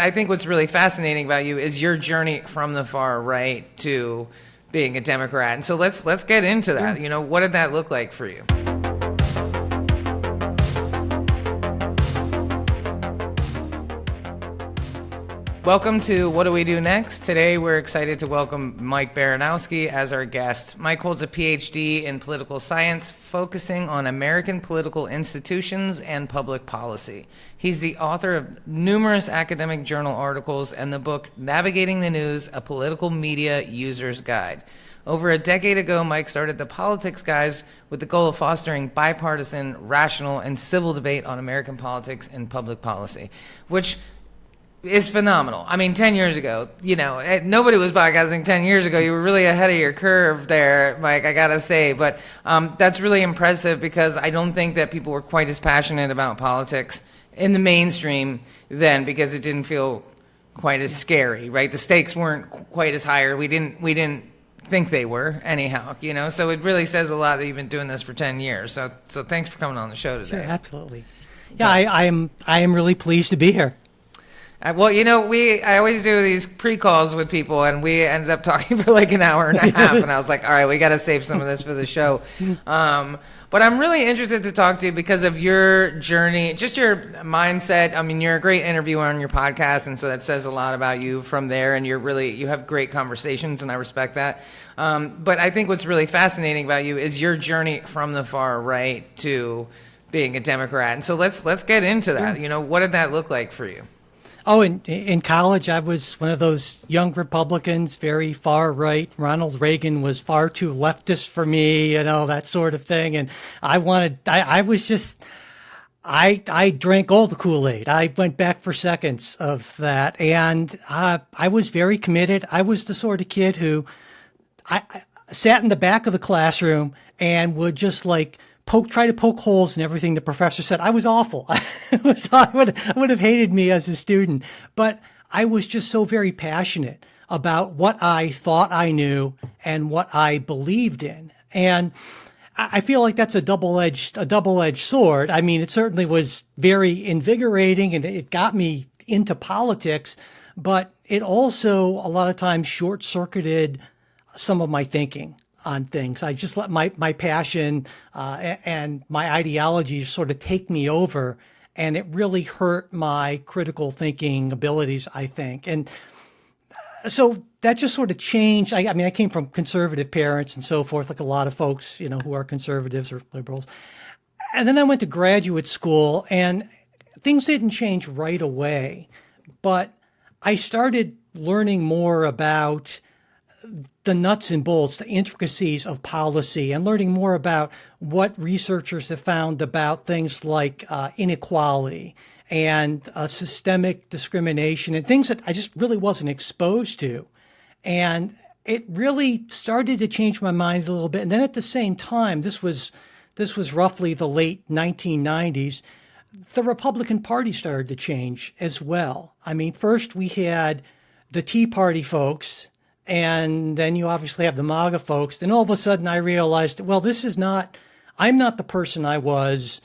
I think what's really fascinating about you is your journey from the far right to being a Democrat. And so let's get into that. You know, what did that look like for you? Welcome to What Do We Do Next? Today we're excited to welcome Mike Baranowski as our guest. Mike holds a PhD in political science, focusing on American political institutions and public policy. He's the author of numerous academic journal articles and the book Navigating the News, A Political Media User's Guide. Over a decade ago, Mike started the Politics Guys with the goal of fostering bipartisan, rational, and civil debate on American politics and public policy, which is phenomenal. I mean, 10 years ago, you know, nobody was podcasting 10 years ago. You were really ahead of your curve there, Mike, I gotta say. But that's really impressive because I don't think that people were quite as passionate about politics in the mainstream then, because it didn't feel quite as scary, right? The stakes weren't quite as higher. We didn't think they were anyhow, you know? So it really says a lot that you've been doing this for 10 years. So thanks for coming on the show today. Sure, absolutely. Yeah, I am really pleased to be here. Well, you know, I always do these pre-calls with people, and we ended up talking for like an hour and a half, and I was like, all right, we got to save some of this for the show. But I'm really interested to talk to you because of your journey, just your mindset. I mean, you're a great interviewer on your podcast, and so that says a lot about you from there, and you have great conversations, and I respect that. But I think what's really fascinating about you is your journey from the far right to being a Democrat. And so let's get into that. You know, what did that look like for you? Oh, in college, I was one of those young Republicans, very far right. Ronald Reagan was far too leftist for me, you know, that sort of thing. And I drank all the Kool-Aid. I went back for seconds of that. And I was very committed. I was the sort of kid who I sat in the back of the classroom and would just like try to poke holes in everything the professor said. I was awful. I would have hated me as a student, but I was just so very passionate about what I thought I knew and what I believed in. And I feel like that's a double-edged sword. I mean, it certainly was very invigorating and it got me into politics, but it also a lot of times short-circuited some of my thinking on things. I just let my passion and my ideology sort of take me over, and it really hurt my critical thinking abilities, I think. And so that just sort of changed. I mean, I came from conservative parents and so forth, like a lot of folks, you know, who are conservatives or liberals. And then I went to graduate school, and things didn't change right away, but I started learning more about the nuts and bolts, the intricacies of policy, and learning more about what researchers have found about things like inequality and systemic discrimination and things that I just really wasn't exposed to. And it really started to change my mind a little bit. And then at the same time, this was roughly the late 1990s, the Republican Party started to change as well. I mean, first we had the Tea Party folks, and then you obviously have the MAGA folks. Then all of a sudden I realized, well, I'm not the person I was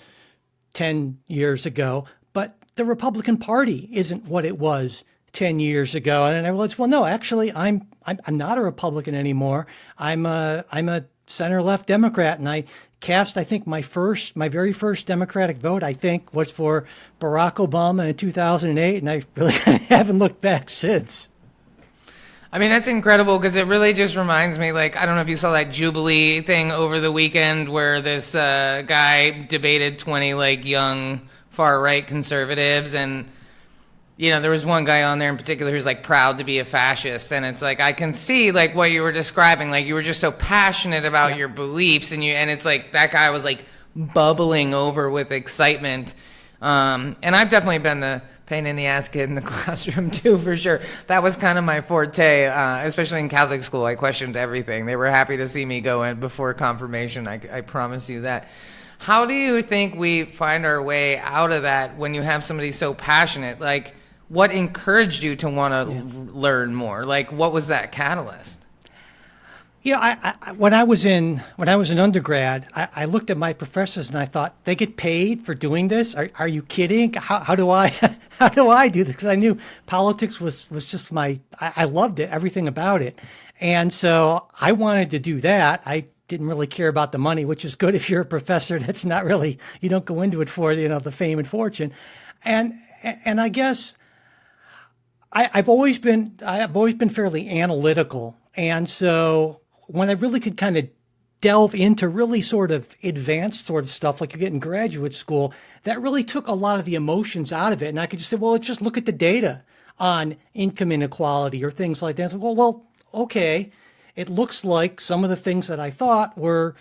10 years ago, but the Republican Party isn't what it was 10 years ago. And I realized, well, no, actually I'm not a Republican anymore. I'm a center-left Democrat. And I think my very first Democratic vote, I think, was for Barack Obama in 2008. And I really haven't looked back since. I mean, that's incredible because it really just reminds me, like, I don't know if you saw that Jubilee thing over the weekend where this guy debated 20, like, young far-right conservatives. And, you know, there was one guy on there in particular who's, like, proud to be a fascist. And it's like, I can see, like, what you were describing. Like, you were just so passionate about your beliefs. And it's like that guy was, like, bubbling over with excitement. And I've definitely been the pain in the ass kid in the classroom too, for sure. That was kind of my forte, especially in Catholic school. I questioned everything. They were happy to see me go in before confirmation. I promise you that. How do you think we find our way out of that when you have somebody so passionate? Like, what encouraged you to want to learn more? Like, what was that catalyst? When I was an undergrad, I looked at my professors and I thought, they get paid for doing this? Are you kidding? How do I how do I do this? Because I knew politics was just I loved it, everything about it. And so I wanted to do that. I didn't really care about the money, which is good if you're a professor. That's not really, you don't go into it for, the fame and fortune. And I guess I've always been fairly analytical. And so when I really could kind of delve into really sort of advanced sort of stuff like you get in graduate school, that really took a lot of the emotions out of it. And I could just say, well, let's just look at the data on income inequality or things like that. So, well, okay, it looks like some of the things that I thought were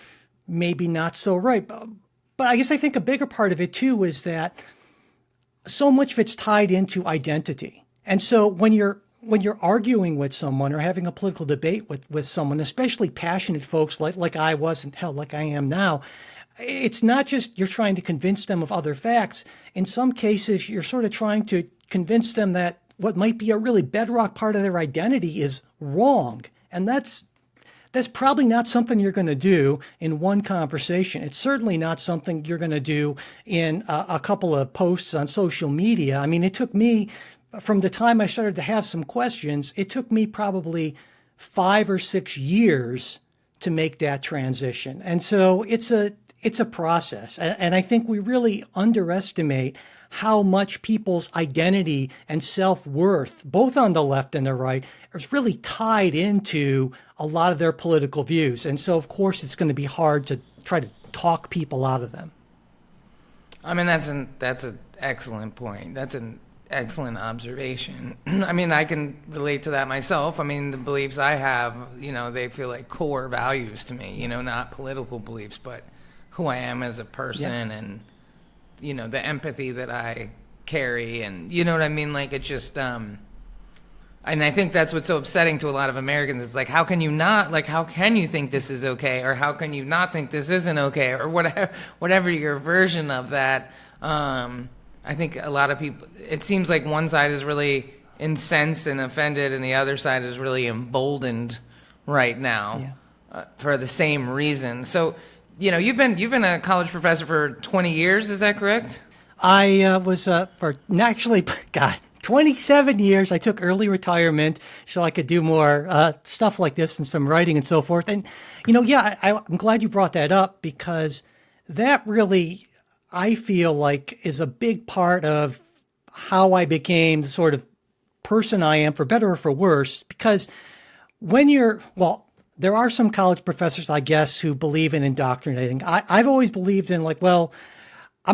maybe not so right. But I guess I think a bigger part of it too is that so much of it's tied into identity. And so when you're arguing with someone or having a political debate with someone, especially passionate folks like I was and hell, like I am now, it's not just you're trying to convince them of other facts. In some cases, you're sort of trying to convince them that what might be a really bedrock part of their identity is wrong. And that's probably not something you're going to do in one conversation. It's certainly not something you're going to do in a couple of posts on social media. I mean, it took me, from the time I started to have some questions, it took me probably 5 or 6 years to make that transition. And so it's a process. And I think we really underestimate how much people's identity and self-worth, both on the left and the right, is really tied into a lot of their political views. And so, of course, it's going to be hard to try to talk people out of them. I mean, that's an excellent point. That's an excellent observation. I mean, I can relate to that myself. I mean, the beliefs I have, they feel like core values to me, not political beliefs, but who I am as a person and, the empathy that I carry and, you know what I mean? Like, it's just, and I think that's what's so upsetting to a lot of Americans. It's like, how can you think this is okay? Or how can you not think this isn't okay? Or whatever your version of that. I think a lot of people, it seems like one side is really incensed and offended and the other side is really emboldened right now for the same reason. So, you've been a college professor for 20 years, is that correct? I was for actually, 27 years. I took early retirement so I could do more stuff like this and some writing and so forth. And, I'm glad you brought that up because that really, I feel like, is a big part of how I became the sort of person I am, for better or for worse. Because there are some college professors, I guess, who believe in indoctrinating. I've always believed in I'm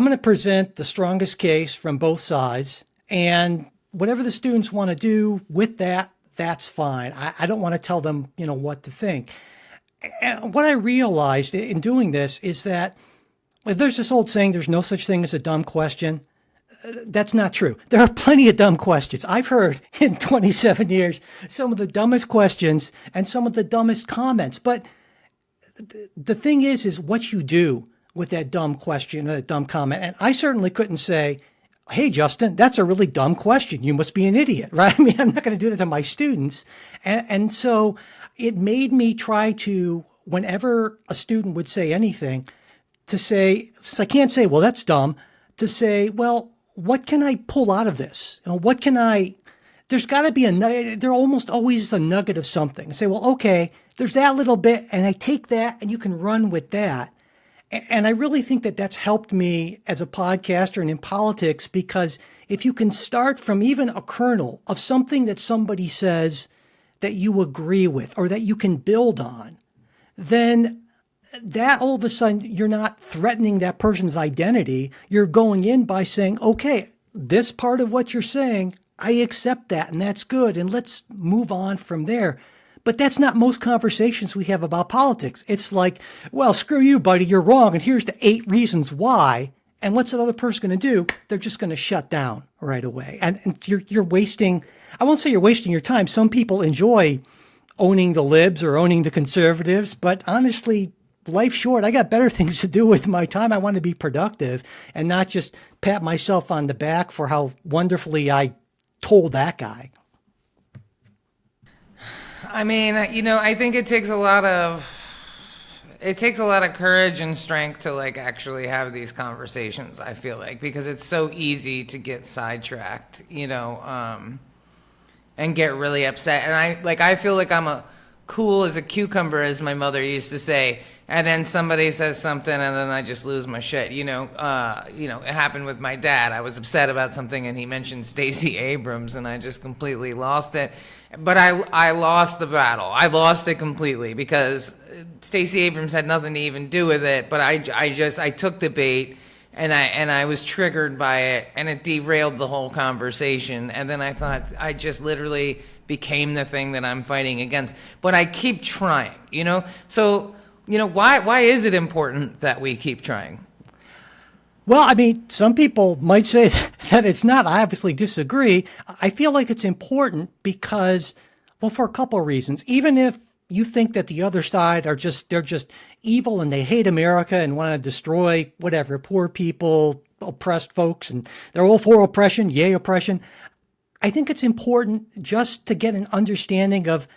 going to present the strongest case from both sides, and whatever the students want to do with that, that's fine. I don't want to tell them, what to think. And what I realized in doing this is that there's this old saying, there's no such thing as a dumb question. That's not true. There are plenty of dumb questions. I've heard in 27 years some of the dumbest questions and some of the dumbest comments. But the thing is what you do with that dumb question or that dumb comment. And I certainly couldn't say, hey, Justin, that's a really dumb question. You must be an idiot, right? I mean, I'm not going to do that to my students. And so it made me try to, whenever a student would say anything, to say, since I can't say, well, that's dumb, to say, well, what can I pull out of this? There's got to be there almost always is a nugget of something. I say, well, okay, there's that little bit, and I take that, and you can run with that. And I really think that that's helped me as a podcaster and in politics, because if you can start from even a kernel of something that somebody says that you agree with or that you can build on, then that all of a sudden you're not threatening that person's identity. You're going in by saying, okay, this part of what you're saying, I accept that, and that's good, and let's move on from there. But that's not most conversations we have about politics. It's like, well, screw you, buddy, you're wrong, and here's the 8 reasons why. And what's that other person going to do? They're just going to shut down right away. And you're wasting, I won't say you're wasting your time. Some people enjoy owning the libs or owning the conservatives, but honestly, life's short. I got better things to do with my time. I want to be productive and not just pat myself on the back for how wonderfully I told that guy. I mean, I think it takes a lot of courage and strength to like actually have these conversations. I feel like because it's so easy to get sidetracked, and get really upset. And I feel like I'm cool as a cucumber, as my mother used to say. And then somebody says something, and then I just lose my shit. It happened with my dad. I was upset about something, and he mentioned Stacey Abrams, and I just completely lost it. But I lost the battle. I lost it completely because Stacey Abrams had nothing to even do with it. But I took the bait, and I was triggered by it, and it derailed the whole conversation. And then I thought I just literally became the thing that I'm fighting against. But I keep trying, So, why is it important that we keep trying? Well, I mean, some people might say that it's not. I obviously disagree. I feel like it's important because, well, for a couple of reasons. Even if you think that the other side they're just evil and they hate America and want to destroy whatever, poor people, oppressed folks, and they're all for oppression, yay oppression. I think it's important just to get an understanding of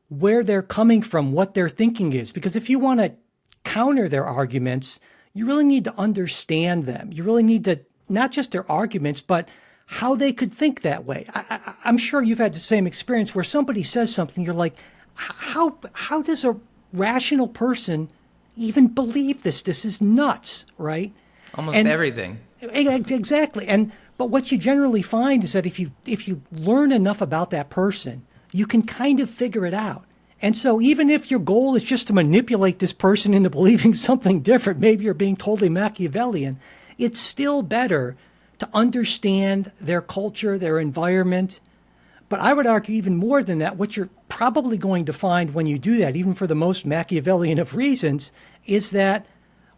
where they're coming from, what their thinking is. Because if you want to counter their arguments, you really need to understand them. You really need to, not just their arguments, but how they could think that way. I'm sure you've had the same experience where somebody says something, you're like, how does a rational person even believe this? This is nuts, right? Almost everything. Exactly. But what you generally find is that if you learn enough about that person, you can kind of figure it out. And so even if your goal is just to manipulate this person into believing something different, maybe you're being totally Machiavellian, it's still better to understand their culture, their environment. But I would argue even more than that, what you're probably going to find when you do that, even for the most Machiavellian of reasons, is that,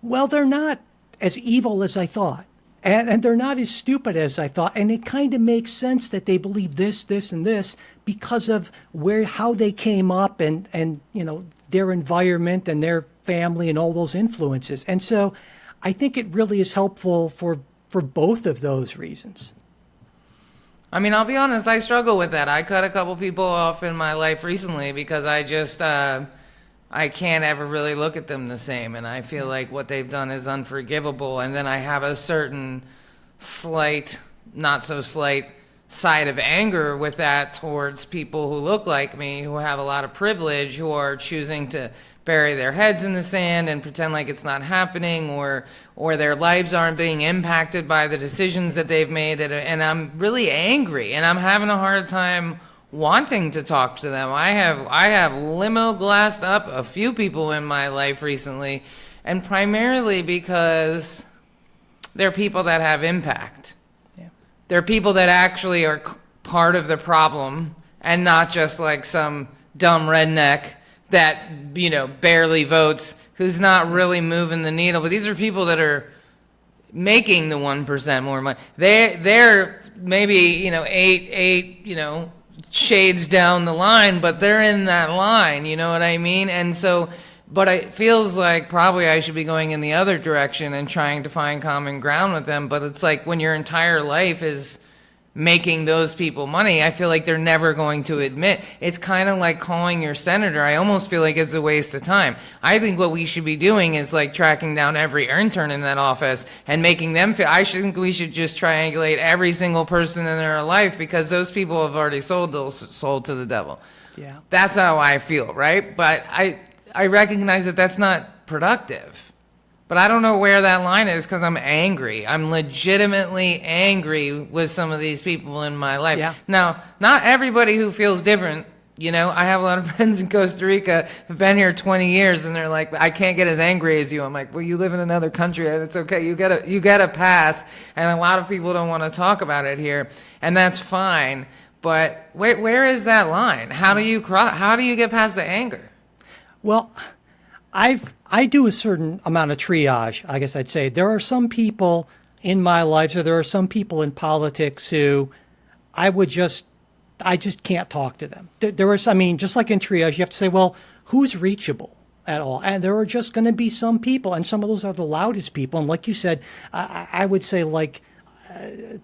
well, they're not as evil as I thought. And they're not as stupid as I thought. And it kind of makes sense that they believe this, this, and this because of how they came up and their environment and their family and all those influences. And so I think it really is helpful for both of those reasons. I mean, I'll be honest, I struggle with that. I cut a couple people off in my life recently because I just I can't ever really look at them the same, and I feel like what they've done is unforgivable. And then I have a certain slight, not so slight, side of anger with that towards people who look like me, who have a lot of privilege, who are choosing to bury their heads in the sand and pretend like it's not happening, or their lives aren't being impacted by the decisions that they've made. And I'm really angry, and I'm having a hard time wanting to talk to them. I have limo glassed up a few people in my life recently, and primarily because they're people that have impact. Yeah. They're people that actually are part of the problem and not just like some dumb redneck that, barely votes, who's not really moving the needle. But these are people that are making the 1% more money. They're maybe, eight, shades down the line, but they're in that line, you know what I mean? And so, but it feels like probably I should be going in the other direction and trying to find common ground with them. But it's like when your entire life is making those people money, I feel like they're never going to admit. It's kind of like calling your senator. I almost feel like it's a waste of time. I think what we should be doing is like tracking down every intern in that office and making them feel. I think we should just triangulate every single person in their life, because those people have already sold to the devil. Yeah, that's how I feel, right? But I recognize that that's not productive. But I don't know where that line is, because I'm angry. I'm legitimately angry with some of these people in my life. Yeah. Now, not everybody who feels different. I have a lot of friends in Costa Rica who've been here 20 years, and they're like, I can't get as angry as you. I'm like, well, you live in another country, and it's okay. You get a pass, and a lot of people don't want to talk about it here, and that's fine. But where is that line? How do you get past the anger? Well, I do a certain amount of triage, I guess I'd say. There are some people in my life, or there are some people in politics who I just can't talk to them. There are, just like in triage, you have to say, well, who's reachable at all? And there are just going to be some people, and some of those are the loudest people. And like you said, I would say, like,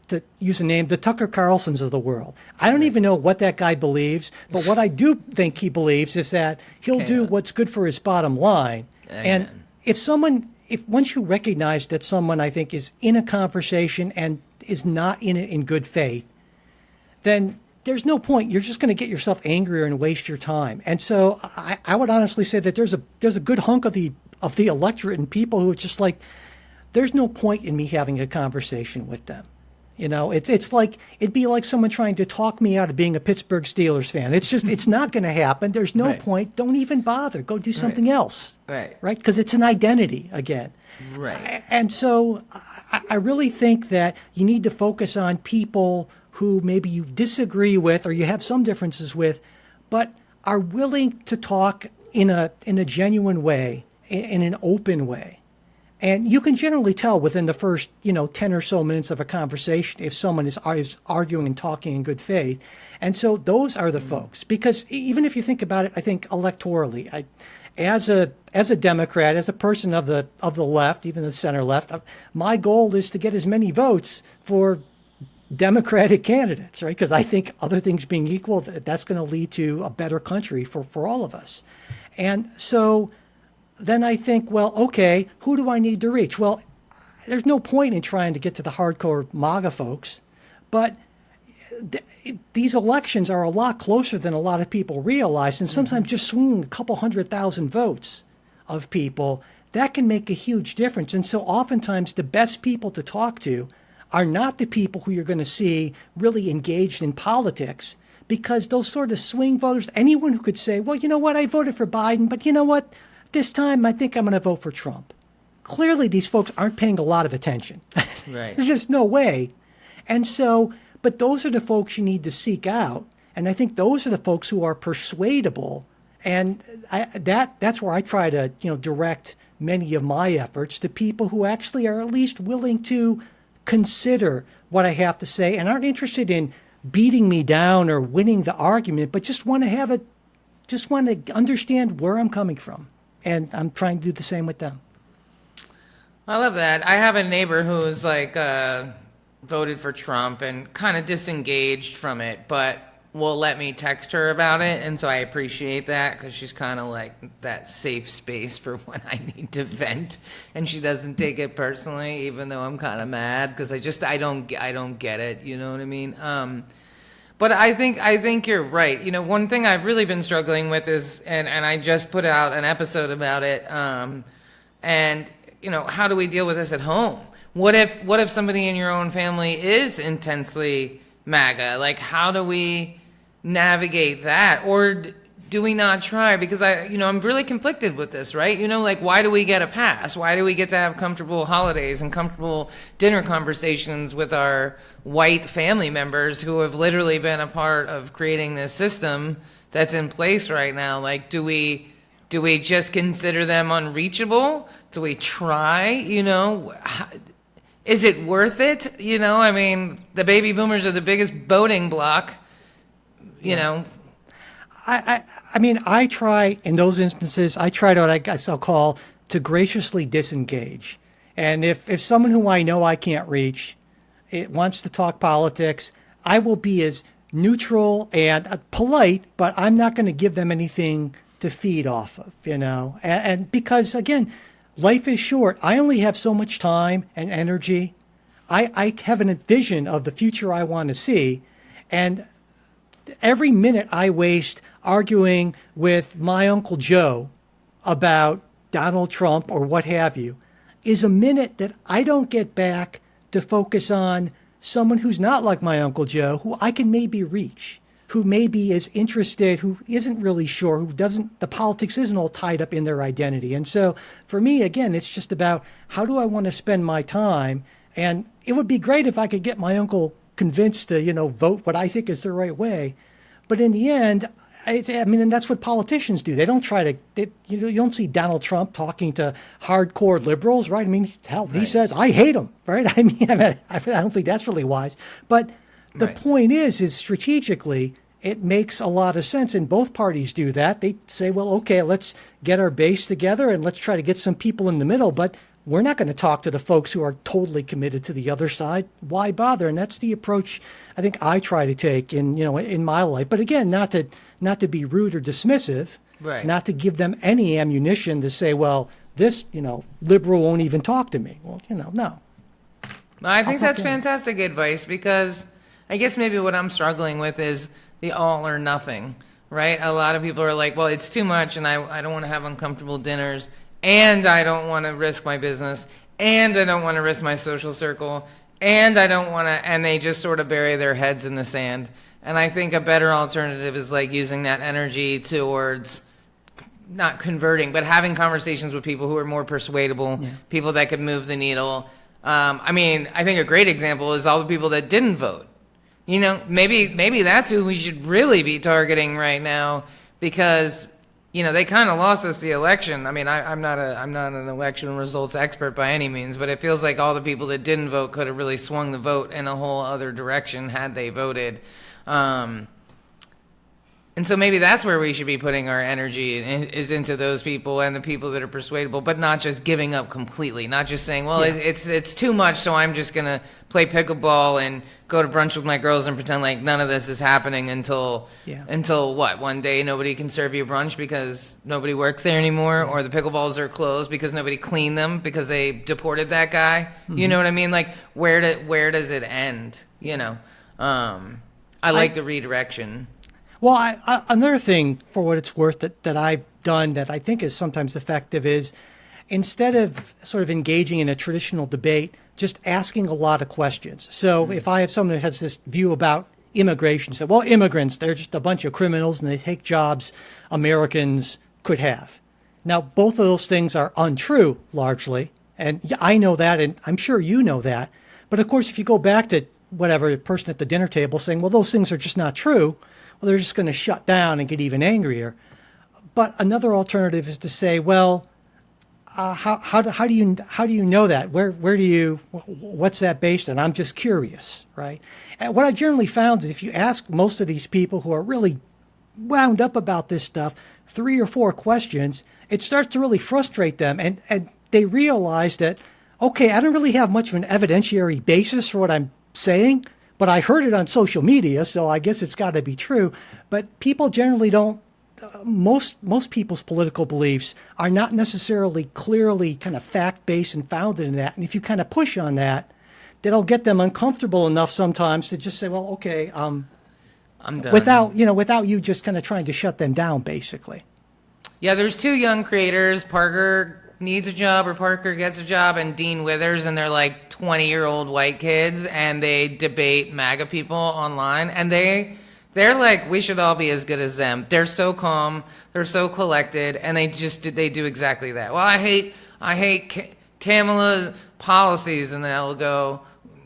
to use a name, the Tucker Carlsons of the world. I don't even know what that guy believes, but what I do think he believes is that he'll do what's good for his bottom line. Amen. And if once you recognize that someone, I think, is in a conversation and is not in it in good faith, then there's no point. You're just going to get yourself angrier and waste your time. And so I would honestly say that there's a good hunk of the electorate and people who are just like, there's no point in me having a conversation with them. It's like, it'd be like someone trying to talk me out of being a Pittsburgh Steelers fan. It's not going to happen. There's no point. Don't even bother. Go do something else. Right. Because it's an identity again. Right. And so I really think that you need to focus on people who maybe you disagree with or you have some differences with, but are willing to talk in a genuine way, in an open way. And you can generally tell within the first, 10 or so minutes of a conversation if someone is arguing and talking in good faith. And so those are the folks. Because even if you think about it, I think electorally, as a Democrat, as a person of the left, even the center left, my goal is to get as many votes for Democratic candidates, right? Because I think other things being equal, that's going to lead to a better country for all of us. And so then I think, well, okay, who do I need to reach? Well, there's no point in trying to get to the hardcore MAGA folks, but these elections are a lot closer than a lot of people realize, and sometimes just swinging a couple 100,000 votes of people, that can make a huge difference. And so oftentimes the best people to talk to are not the people who you're going to see really engaged in politics, because those sort of swing voters, anyone who could say, well, you know what, I voted for Biden, but you know what, this time I think I'm going to vote for Trump. Clearly, these folks aren't paying a lot of attention. Right. There's just no way. And so, but those are the folks you need to seek out. And I think those are the folks who are persuadable. And that's where I try to, direct many of my efforts to people who actually are at least willing to consider what I have to say and aren't interested in beating me down or winning the argument, but just want to understand where I'm coming from. And I'm trying to do the same with them. I love that. I have a neighbor who's voted for Trump and kind of disengaged from it, but will let me text her about it. And so I appreciate that, because she's kind of like that safe space for when I need to vent, and she doesn't take it personally, even though I'm kind of mad because I don't get it. You know what I mean? But I think you're right. One thing I've really been struggling with is, and I just put out an episode about it. And how do we deal with this at home? What if somebody in your own family is intensely MAGA? Like, how do we navigate that? Or do we not try? Because I'm really conflicted with this, right? Why do we get a pass? Why do we get to have comfortable holidays and comfortable dinner conversations with our white family members who have literally been a part of creating this system that's in place right now? Like, do we just consider them unreachable? Do we try? Is it worth it? The baby boomers are the biggest voting bloc. I try in those instances. I try to what I guess I'll call to graciously disengage. And if someone who I know I can't reach, it wants to talk politics, I will be as neutral and polite, but I'm not going to give them anything to feed off of. And because again, life is short. I only have so much time and energy. I have a vision of the future I want to see, and every minute I waste arguing with my Uncle Joe about Donald Trump or what have you is a minute that I don't get back to focus on someone who's not like my Uncle Joe, who I can maybe reach, who maybe is interested, who isn't really sure, the politics isn't all tied up in their identity. And so for me, again, it's just about how do I want to spend my time? And it would be great if I could get my uncle convinced to, vote what I think is the right way. But in the end, and that's what politicians do. They don't try to, you don't see Donald Trump talking to hardcore liberals, right? Hell, he says, I hate them, right? I don't think that's really wise. But the point is strategically, it makes a lot of sense. And both parties do that. They say, well, okay, let's get our base together and let's try to get some people in the middle. But we're not going to talk to the folks who are totally committed to the other side. Why bother? And that's the approach I think I try to take in my life. But again, not to be rude or dismissive, Right. not to give them any ammunition to say, well, this, liberal won't even talk to me. Well, no. I think talk that's to him. fantastic advice, because I guess maybe what I'm struggling with is the all or nothing, right? A lot of people are like, well, it's too much, and I don't want to have uncomfortable dinners, and I don't want to risk my business, and I don't want to risk my social circle, and I don't want to, and they just sort of bury their heads in the sand. And I think a better alternative is like using that energy towards not converting, but having conversations with people who are more persuadable, people that could move the needle. I mean, I think a great example is all the people that didn't vote. Maybe that's who we should really be targeting right now, because they kind of lost us the election. I mean, I'm not an election results expert by any means, but it feels like all the people that didn't vote could have really swung the vote in a whole other direction had they voted. And so maybe that's where we should be putting our energy, is into those people and the people that are persuadable, but not just giving up completely, not just saying, well, it's too much, so I'm just going to play pickleball and go to brunch with my girls and pretend like none of this is happening until what? One day nobody can serve you brunch because nobody works there anymore, or the pickleballs are closed because nobody cleaned them because they deported that guy. Mm-hmm. You know what I mean? Like, where does it end? I like the redirection. Well, another thing, for what it's worth, that I've done that I think is sometimes effective is, instead of sort of engaging in a traditional debate, just asking a lot of questions. So if I have someone that has this view about immigration, say, well, immigrants, they're just a bunch of criminals and they take jobs Americans could have. Now, both of those things are untrue, largely, and I know that, and I'm sure you know that. But of course, if you go back to whatever person at the dinner table saying, well, those things are just not true, well, they're just going to shut down and get even angrier. But another alternative is to say, well, how do you know that? What's that based on? I'm just curious, right? And what I generally found is, if you ask most of these people who are really wound up about this stuff 3 or 4 questions, it starts to really frustrate them, and they realize that, okay, I don't really have much of an evidentiary basis for what I'm saying, but I heard it on social media, so I guess it's got to be true. But people generally don't. Most people's political beliefs are not necessarily clearly kind of fact-based and founded in that. And if you kind of push on that, that'll get them uncomfortable enough sometimes to just say, well, okay, I'm done. Without you just kind of trying to shut them down, basically. Yeah, there's 2 young creators. Parker needs a job, or Parker gets a job, and Dean Withers, and they're like 20-year-old white kids, and they debate MAGA people online, and they're like, we should all be as good as them. They're so calm, they're so collected, and they do exactly that. Well, I hate Kamala's policies, and they'll go,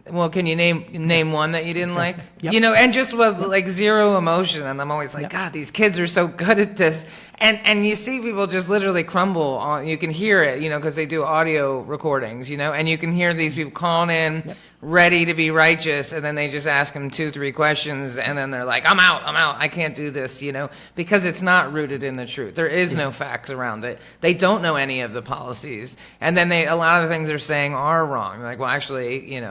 well, can you name one that you didn't like? Yep. And just with like zero emotion. And I'm always like, God, these kids are so good at this. And you see people just literally crumble. You can hear it, because they do audio recordings, and you can hear these people calling in, ready to be righteous, and then they just ask them 2-3 questions, and then they're like, I'm out, I can't do this, because it's not rooted in the truth. There is no facts around it. They don't know any of the policies. And then a lot of the things they're saying are wrong. Like, well, actually,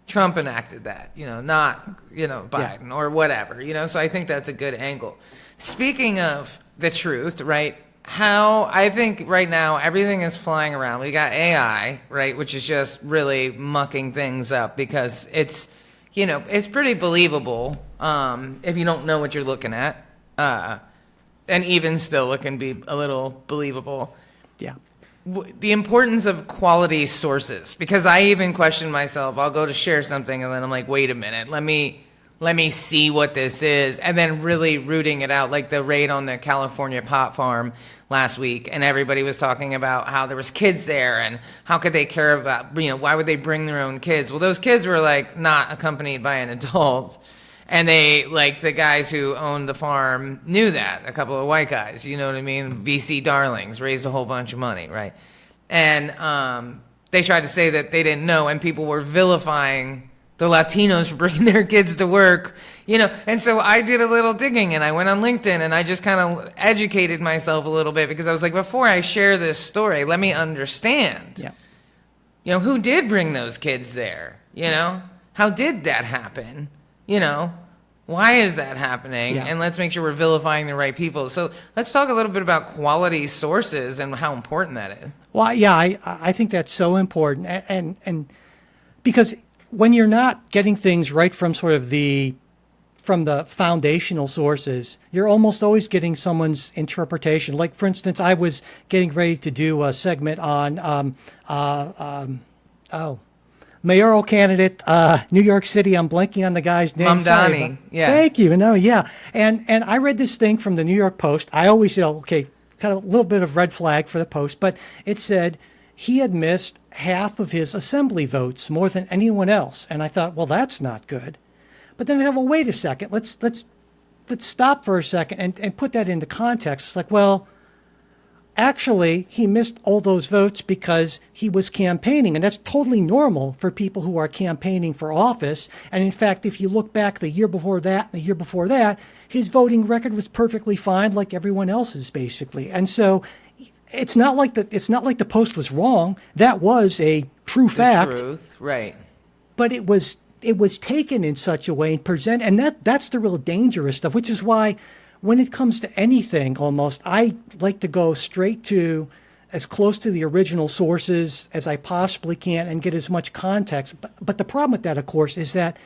Trump enacted that, not, Biden or whatever, so I think that's a good angle. Speaking of the truth, right, how I think right now everything is flying around. We got AI, right, which is just really mucking things up, because it's, it's pretty believable if you don't know what you're looking at. And even still, it can be a little believable. Yeah. The importance of quality sources, because I even question myself. I'll go to share something and then I'm like, wait a minute, let me see what this is, and then really rooting it out, like the raid on the California pot farm last week, and everybody was talking about how there was kids there and how could they care about, why would they bring their own kids? Well, those kids were like not accompanied by an adult. And they, like, the guys who owned the farm knew that, a couple of white guys, you know what I mean? VC darlings, raised a whole bunch of money, right? And they tried to say that they didn't know, and people were vilifying the Latinos for bringing their kids to work, And so I did a little digging, and I went on LinkedIn, and I just kind of educated myself a little bit, because I was like, before I share this story, let me understand. Yeah. You know, who did bring those kids there? You know, how did that happen? You know, why is that happening? Yeah. And let's make sure we're vilifying the right people. So let's talk a little bit about quality sources and how important that is. Well, yeah, I think that's so important. And because when you're not getting things right from sort of from the foundational sources, you're almost always getting someone's interpretation. Like, for instance, I was getting ready to do a segment on mayoral candidate, New York City. I'm blanking on the guy's name. Mamdani, yeah. Thank you. No, yeah. And I read this thing from the New York Post. I always, okay, kind of a little bit of red flag for the Post, but it said he had missed half of his assembly votes, more than anyone else. And I thought, well, that's not good. But then I thought, well, wait a second. Let's stop for a second and put that into context. It's like, well, actually, he missed all those votes because he was campaigning. And that's totally normal for people who are campaigning for office. And in fact, if you look back the year before that, and the year before that, his voting record was perfectly fine, like everyone else's, basically. And so it's not like the Post was wrong. That was a true fact. Truth, right. But it was taken in such a way and present, and that's the real dangerous stuff, which is why when it comes to anything, almost, I like to go straight to as close to the original sources as I possibly can and get as much context. But the problem with that, of course, is that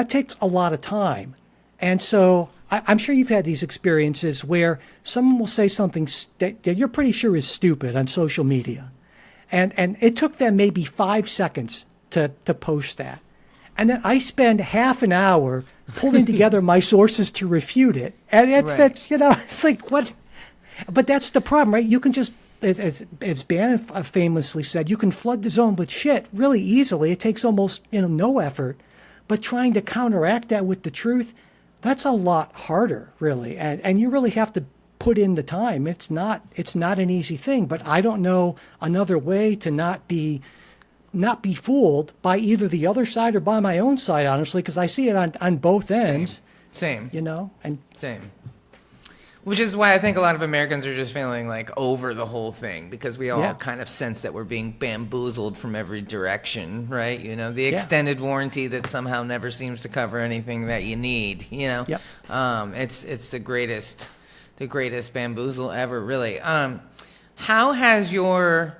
takes a lot of time. And so I'm sure you've had these experiences where someone will say something that you're pretty sure is stupid on social media. And it took them maybe 5 seconds to post that. And then I spend half an hour pulling together my sources to refute it. And that's, it's like, what? But that's the problem, right? You can just, as Bannon famously said, you can flood the zone with shit really easily. It takes almost, no effort. But trying to counteract that with the truth, that's a lot harder, really. And you really have to put in the time. It's not an easy thing. But I don't know another way to not be fooled by either the other side or by my own side, honestly, because I see it on both ends. Same. And same. Which is why I think a lot of Americans are just feeling like over the whole thing, because we all kind of sense that we're being bamboozled from every direction, right? The extended warranty that somehow never seems to cover anything that you need, Yep. It's the greatest bamboozle ever, really. How has your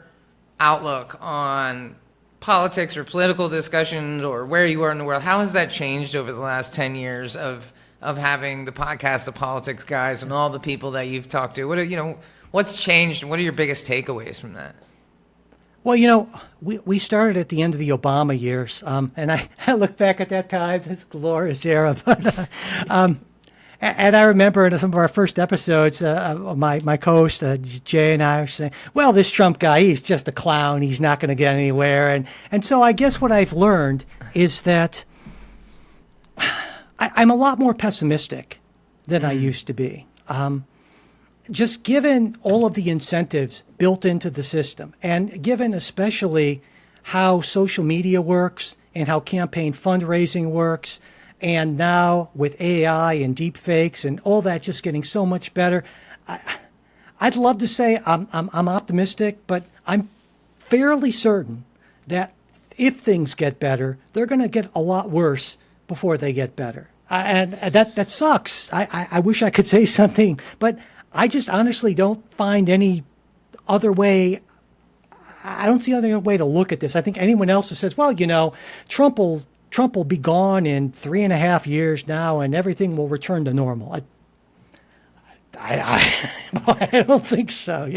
outlook on politics or political discussions or where you are in the world, how has that changed over the last 10 years of having the podcast, The Politics Guys, and all the people that you've talked to? What's changed, and what are your biggest takeaways from that? Well, we started at the end of the Obama years, and I look back at that time, this glorious era, but and I remember in some of our first episodes, my co-host, Jay, and I were saying, well, this Trump guy, he's just a clown. He's not going to get anywhere. And so I guess what I've learned is that I'm a lot more pessimistic than I used to be. Just given all of the incentives built into the system, and given especially how social media works and how campaign fundraising works, and now with AI and deep fakes and all that just getting so much better, I'd love to say I'm optimistic, but I'm fairly certain that if things get better, they're going to get a lot worse before they get better. And that sucks. I wish I could say something, but I just honestly don't find any other way. I don't see any other way to look at this. I think anyone else who says, well, Trump will be gone in 3.5 years now, and everything will return to normal. I don't think so.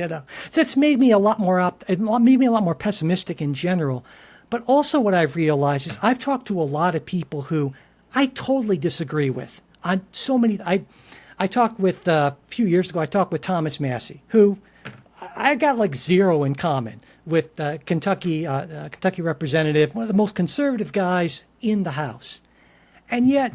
So it's made me a lot more pessimistic in general. But also, what I've realized is I've talked to a lot of people who I totally disagree with on so many. I talked with a few years ago. I talked with Thomas Massey, who I got like zero in common with Kentucky representative, one of the most conservative guys in the House. And yet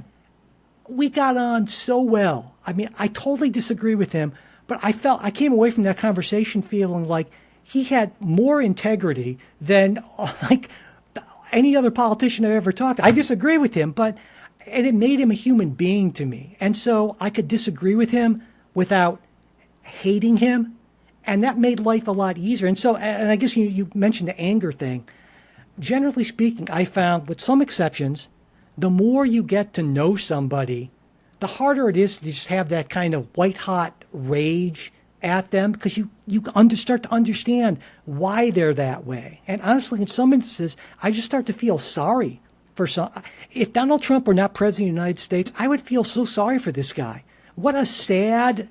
we got on so well. I mean, I totally disagree with him, but I came away from that conversation feeling like he had more integrity than like any other politician I've ever talked to. I disagree with him, and it made him a human being to me. And so I could disagree with him without hating him. And that made life a lot easier. And so, and I guess you mentioned the anger thing. generally speaking, I found, with some exceptions, the more you get to know somebody, the harder it is to just have that kind of white-hot rage at them, because start to understand why they're that way. And honestly, in some instances, I just start to feel sorry for some. If Donald Trump were not president of the United States, I would feel so sorry for this guy. What a sad,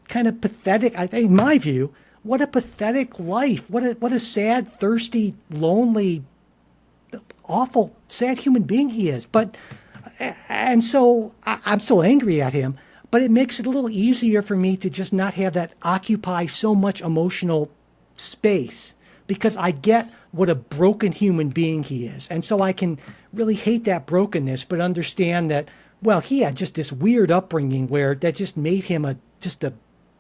kind of pathetic, in my view, what a pathetic life. What a sad, thirsty, lonely, awful, sad human being he is. And so I'm still angry at him, but it makes it a little easier for me to just not have that occupy so much emotional space, because I get what a broken human being he is. And so I can really hate that brokenness, but understand that, well, he had just this weird upbringing where that just made him just a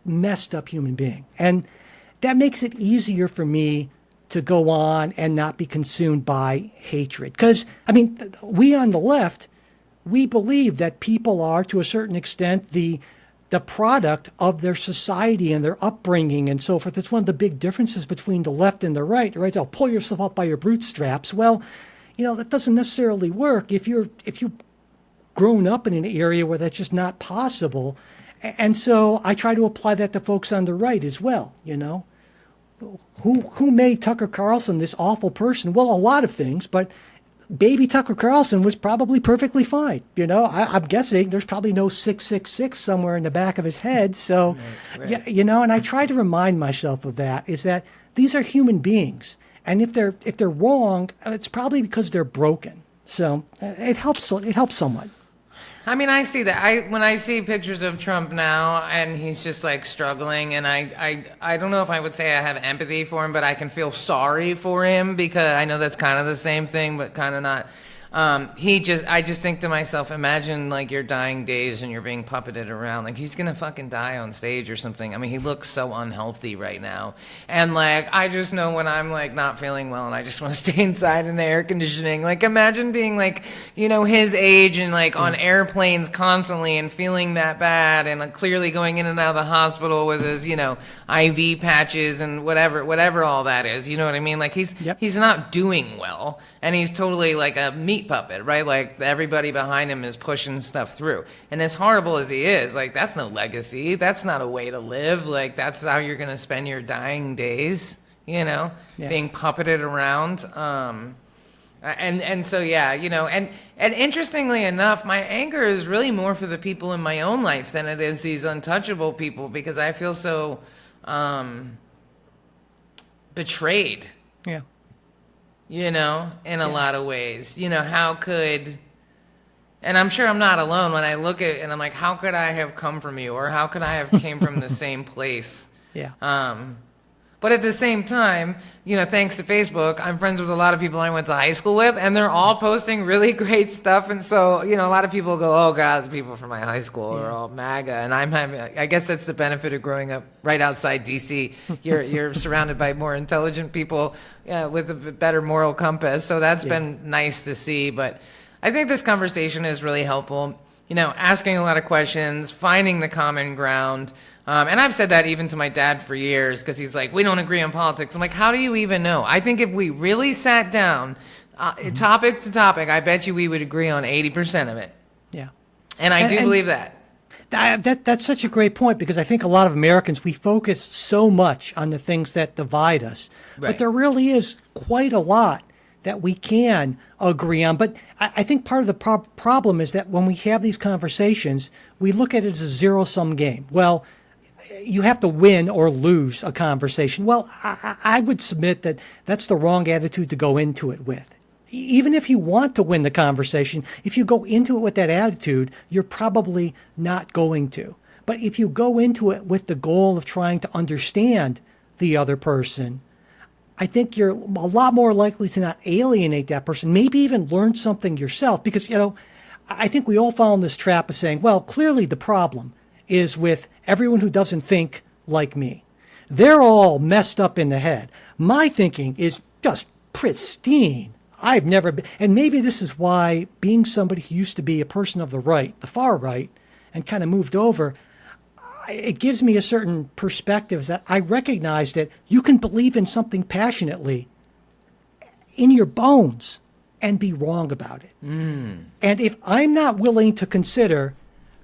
messed up human being. And that makes it easier for me to go on and not be consumed by hatred. Because, we on the left, we believe that people are, to a certain extent, the product of their society and their upbringing and so forth. It's one of the big differences between the left and the right. Right? They'll pull yourself up by your bootstraps. Well, that doesn't necessarily work if you've grown up in an area where that's just not possible. And so I try to apply that to folks on the right as well. Who made Tucker Carlson this awful person? Well, a lot of things, but baby Tucker Carlson was probably perfectly fine. I'm guessing there's probably no 666 somewhere in the back of his head. So, right. Yeah, and I try to remind myself of that, is that these are human beings. And if they're wrong, it's probably because they're broken. So it helps somewhat. I see that. When I see pictures of Trump now, and he's just like struggling, and I don't know if I would say I have empathy for him, but I can feel sorry for him, because I know that's kind of the same thing, but kind of not. I just think to myself, imagine like your dying days and you're being puppeted around. Like, he's gonna fucking die on stage or something. He looks so unhealthy right now. And like, I just know when I'm like not feeling well and I just want to stay inside in the air conditioning. Like, imagine being like, his age and like on airplanes constantly and feeling that bad and like clearly going in and out of the hospital with his, IV patches and whatever all that is. You know what I mean? Like, he's not doing well. And he's totally like a meat puppet, right? Like, everybody behind him is pushing stuff through. And as horrible as he is, like, that's no legacy. That's not a way to live. Like, that's how you're going to spend your dying days, being puppeted around. And so, yeah, and interestingly enough, my anger is really more for the people in my own life than it is these untouchable people, because I feel so betrayed. Yeah. In a lot of ways. How could, and I'm sure I'm not alone when I look at it and I'm like, how could I have come from you? Or how could I have came from the same place? Yeah. But at the same time, thanks to Facebook, I'm friends with a lot of people I went to high school with, and they're all posting really great stuff. And so, a lot of people go, oh God, the people from my high school are all MAGA. And I guess that's the benefit of growing up right outside DC. You're surrounded by more intelligent people with a better moral compass. So that's been nice to see. But I think this conversation is really helpful. Asking a lot of questions, finding the common ground. And I've said that even to my dad for years, because he's like, we don't agree on politics. I'm like, how do you even know? I think if we really sat down, topic to topic, I bet you we would agree on 80% of it. Yeah. And I do believe that. That's such a great point, because I think a lot of Americans, we focus so much on the things that divide us. Right. But there really is quite a lot that we can agree on. But I think part of the problem is that when we have these conversations, we look at it as a zero-sum game. Well, you have to win or lose a conversation. Well, I would submit that that's the wrong attitude to go into it with. Even if you want to win the conversation, if you go into it with that attitude, you're probably not going to. But if you go into it with the goal of trying to understand the other person, I think you're a lot more likely to not alienate that person, maybe even learn something yourself. Because, I think we all fall in this trap of saying, well, clearly the problem is with everyone who doesn't think like me. They're all messed up in the head. My thinking is just pristine. I've never been, and maybe this is why, being somebody who used to be a person of the right, the far right, and kind of moved over, it gives me a certain perspective that I recognize that you can believe in something passionately in your bones and be wrong about it. And if I'm not willing to consider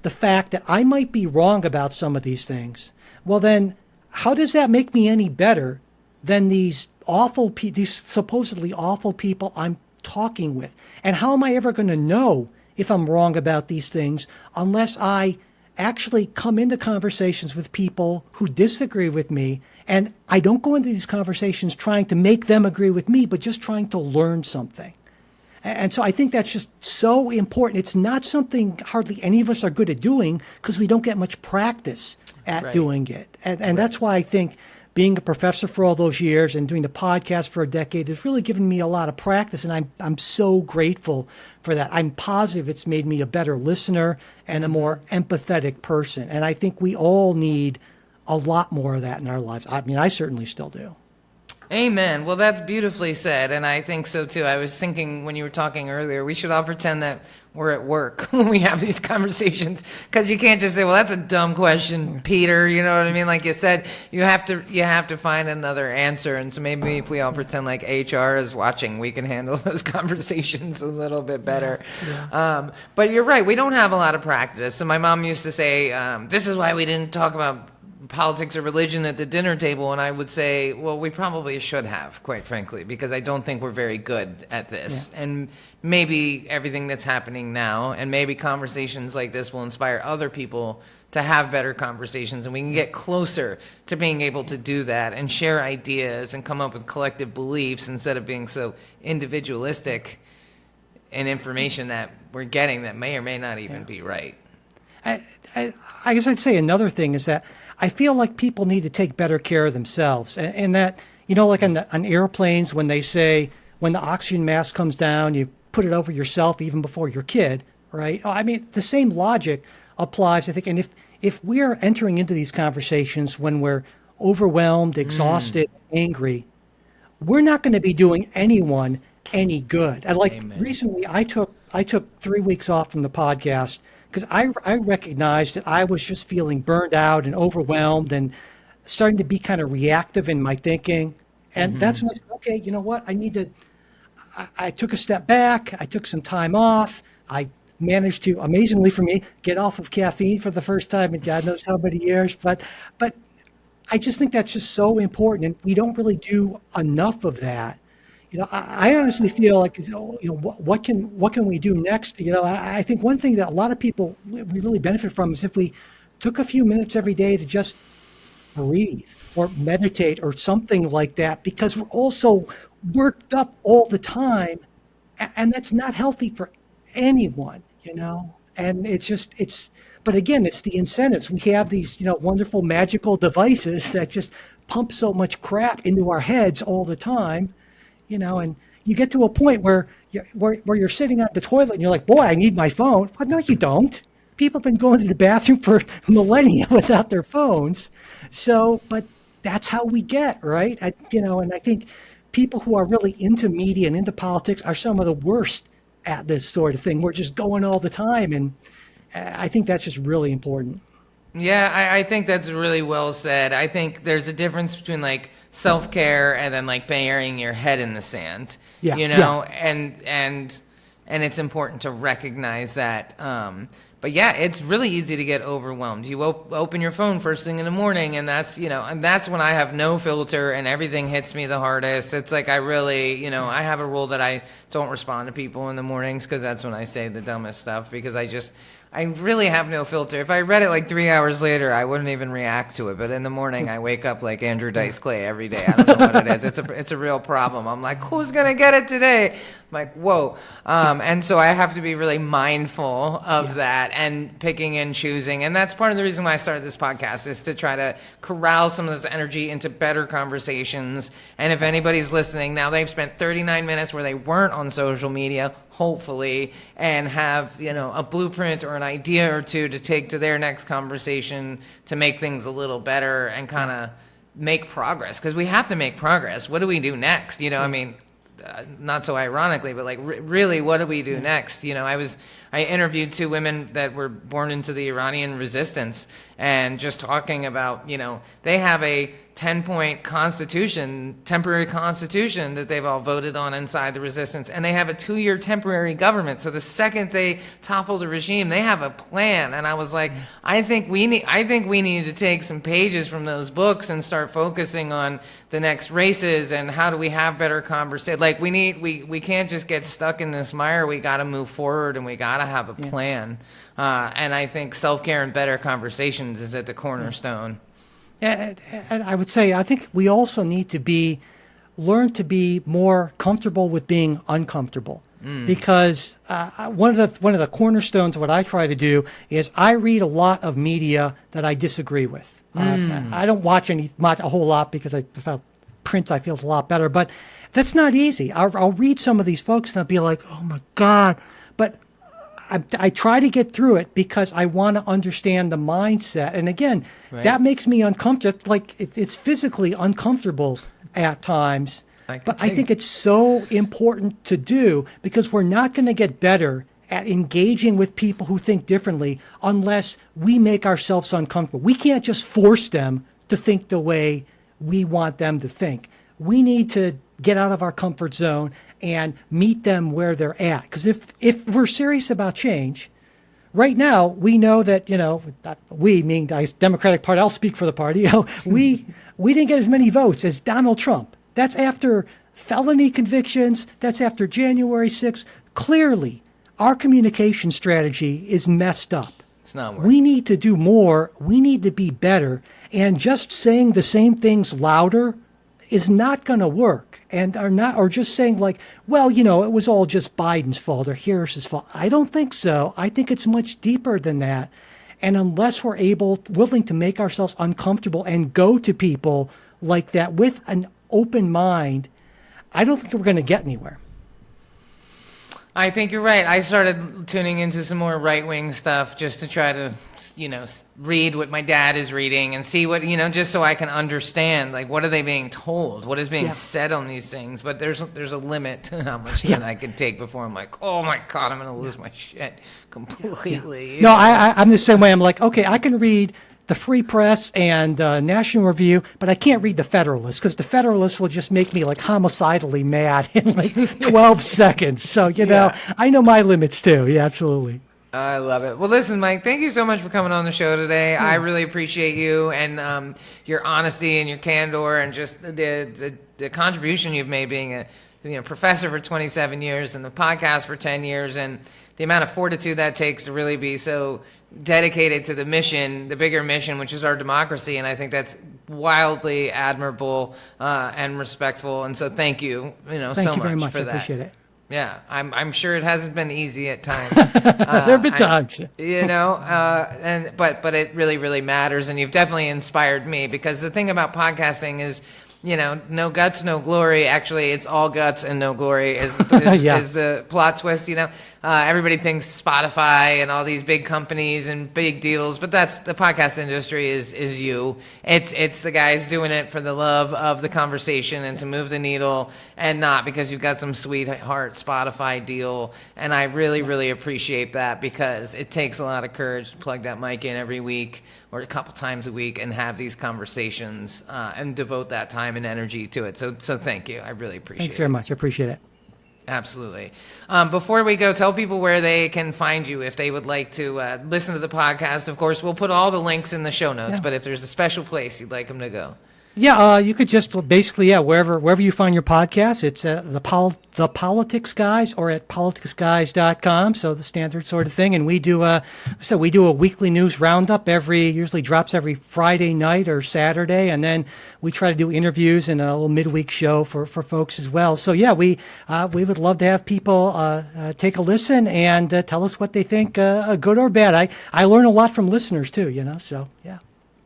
the fact that I might be wrong about some of these things, well then, how does that make me any better than these supposedly awful people I'm talking with? And how am I ever going to know if I'm wrong about these things unless I actually come into conversations with people who disagree with me, and I don't go into these conversations trying to make them agree with me, but just trying to learn something. And so I think that's just so important. It's not something hardly any of us are good at doing because we don't get much practice at doing it. And that's why I think being a professor for all those years and doing the podcast for a decade has really given me a lot of practice, and I'm so grateful for that. I'm positive it's made me a better listener and a more empathetic person. And I think we all need a lot more of that in our lives. I mean, I certainly still do. Amen. Well, that's beautifully said, and I think so too. I was thinking when you were talking earlier, we should all pretend that we're at work when we have these conversations, because you can't just say, well, that's a dumb question, Peter, you know what I mean? Like you said, you have to find another answer. And so maybe if we all pretend like HR is watching, we can handle those conversations a little bit better. Yeah. But you're right, we don't have a lot of practice. So my mom used to say, this is why we didn't talk about politics or religion at the dinner table, and I would say, well, we probably should have, quite frankly, because I don't think we're very good at this. Yeah. And maybe everything that's happening now, and maybe conversations like this will inspire other people to have better conversations, and we can get closer to being able to do that and share ideas and come up with collective beliefs instead of being so individualistic in information that we're getting that may or may not even be right. I guess I'd say another thing is that I feel like people need to take better care of themselves. And that, you know, like on airplanes, when they say, when the oxygen mask comes down, you put it over yourself even before your kid, right? I mean, the same logic applies, I think. And if we're entering into these conversations when we're overwhelmed, exhausted, angry, we're not going to be doing anyone any good. And like Amen. Recently, I took 3 weeks off from the podcast because I recognized that I was just feeling burned out and overwhelmed and starting to be kind of reactive in my thinking. And that's when I said, okay, you know what? I took a step back. I took some time off. I managed to, amazingly for me, get off of caffeine for the first time in God knows how many years. But I just think that's just so important. And we don't really do enough of that. You know, I honestly feel like, you know, what can we do next? You know, I think one thing that a lot of people we really benefit from is if we took a few minutes every day to just breathe or meditate or something like that, because we're also worked up all the time, and that's not healthy for anyone, you know. And but again, it's the incentives. We have these, you know, wonderful magical devices that just pump so much crap into our heads all the time. You know, and you get to a point where you're sitting on the toilet and you're like, boy, I need my phone. But no, you don't. People have been going to the bathroom for millennia without their phones. So, but that's how we get, right? You know, and I think people who are really into media and into politics are some of the worst at this sort of thing. We're just going all the time. And I think that's just really important. Yeah, I think that's really well said. I think there's a difference between like self-care and then like burying your head in the sand, you know, and it's important to recognize that. But yeah, it's really easy to get overwhelmed. You open your phone first thing in the morning, and that's, you know, and that's when I have no filter and everything hits me the hardest. It's like I really, you know, I have a rule that I don't respond to people in the mornings because that's when I say the dumbest stuff, because I really have no filter. If I read it like 3 hours later, I wouldn't even react to it. But in the morning, I wake up like Andrew Dice Clay every day. I don't know what it is. It's a real problem. I'm like, who's going to get it today? I'm like, whoa. And so I have to be really mindful of that and picking and choosing. And that's part of the reason why I started this podcast, is to try to corral some of this energy into better conversations. And if anybody's listening, now they've spent 39 minutes where they weren't on social media, hopefully, and have, you know, a blueprint or an idea or two to take to their next conversation to make things a little better and kind of make progress, because we have to make progress. What do we do next? You know, I mean, not so ironically, but like really, what do we do next? You know, I interviewed 2 women that were born into the Iranian resistance, and just talking about, you know, they have a 10-point constitution, temporary constitution that they've all voted on inside the resistance, and they have a 2-year temporary government. So the second they topple the regime, they have a plan. And I was like, I think we need to take some pages from those books and start focusing on the next races and how do we have better conversation. Like we can't just get stuck in this mire. We got to move forward and we got to have a plan. And I think self-care and better conversations is at the cornerstone. And I would say, I think we also need to learn to be more comfortable with being uncomfortable. Because one of the cornerstones of what I try to do is I read a lot of media that I disagree with. I don't watch a whole lot because if I print, I feel a lot better. But that's not easy. I'll read some of these folks and I'll be like, oh my God. But I try to get through it because I want to understand the mindset. And again, that makes me uncomfortable. Like it's physically uncomfortable at times. But I think it's so important to do because we're not going to get better at engaging with people who think differently unless we make ourselves uncomfortable. We can't just force them to think the way we want them to think. We need to get out of our comfort zone and meet them where they're at. Because if we're serious about change, right now we know that, we, meaning the Democratic Party, I'll speak for the party, we didn't get as many votes as Donald Trump. That's after felony convictions. That's after January 6th. Clearly, our communication strategy is messed up. It's not working. We need to do more. We need to be better. And just saying the same things louder is not going to work. Or just saying like, well, it was all just Biden's fault or Harris's fault. I don't think so. I think it's much deeper than that. And unless we're willing to make ourselves uncomfortable and go to people like that with an open mind, I don't think we're going to get anywhere. I think you're right. I started tuning into some more right-wing stuff just to try to, read what my dad is reading and see what, just so I can understand, like, what are they being told? What is being said on these things? But there's a limit to how much that I can take before I'm like, oh my God, I'm going to lose my shit completely. No, I'm the same way. I'm like, okay, I can read the Free Press and National Review, but I can't read the Federalist because the Federalist will just make me like homicidally mad in like 12 seconds. So, I know my limits too. Yeah, absolutely. I love it. Well, listen, Mike, thank you so much for coming on the show today. I really appreciate you and your honesty and your candor and just the contribution you've made being a professor for 27 years and the podcast for 10 years and the amount of fortitude that takes to really be so dedicated to the mission, the bigger mission, which is our democracy. And I think that's wildly admirable and respectful. And so thank you, Thank so you much very much. for that. I appreciate it. Yeah, I'm sure it hasn't been easy at times. There have been times. But it really, really matters. And you've definitely inspired me because the thing about podcasting is, no guts, no glory. Actually, it's all guts and no glory is the plot twist, Everybody thinks Spotify and all these big companies and big deals, but that's the podcast industry is you. It's the guys doing it for the love of the conversation and to move the needle and not because you've got some sweetheart Spotify deal. And I really, really appreciate that because it takes a lot of courage to plug that mic in every week or a couple times a week and have these conversations and devote that time and energy to it. So thank you. I really appreciate it. Thanks very much. I appreciate it. Absolutely. Before we go, tell people where they can find you if they would like to listen to the podcast. Of course, we'll put all the links in the show notes, but if there's a special place you'd like them to go. Yeah, you could just basically, wherever you find your podcast, it's the Politics Guys or at politicsguys.com. So the standard sort of thing. And we do a weekly news roundup usually drops every Friday night or Saturday. And then we try to do interviews and a little midweek show for folks as well. So yeah, we would love to have people take a listen and tell us what they think, good or bad. I learn a lot from listeners too, so yeah.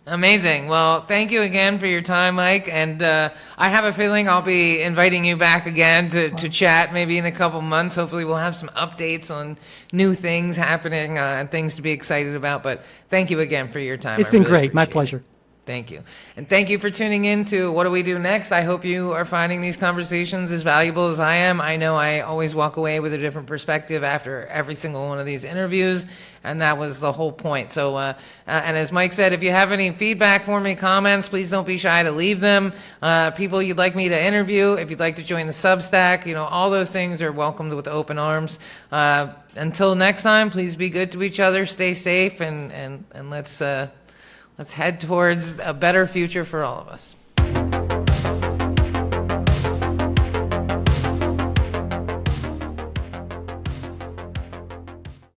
Amazing. Well, thank you again for your time, Mike. And I have a feeling I'll be inviting you back again to chat maybe in a couple months. Hopefully we'll have some updates on new things happening and things to be excited about. But thank you again for your time. It's been great. My pleasure. Thank you. And thank you for tuning in to What Do We Do Next? I hope you are finding these conversations as valuable as I am. I know I always walk away with a different perspective after every single one of these interviews. and that was the whole point. So, and as Mike said, if you have any feedback for me, comments, please don't be shy to leave them. People you'd like me to interview, if you'd like to join the Substack, all those things are welcomed with open arms. Until next time, please be good to each other, stay safe, and let's head towards a better future for all of us.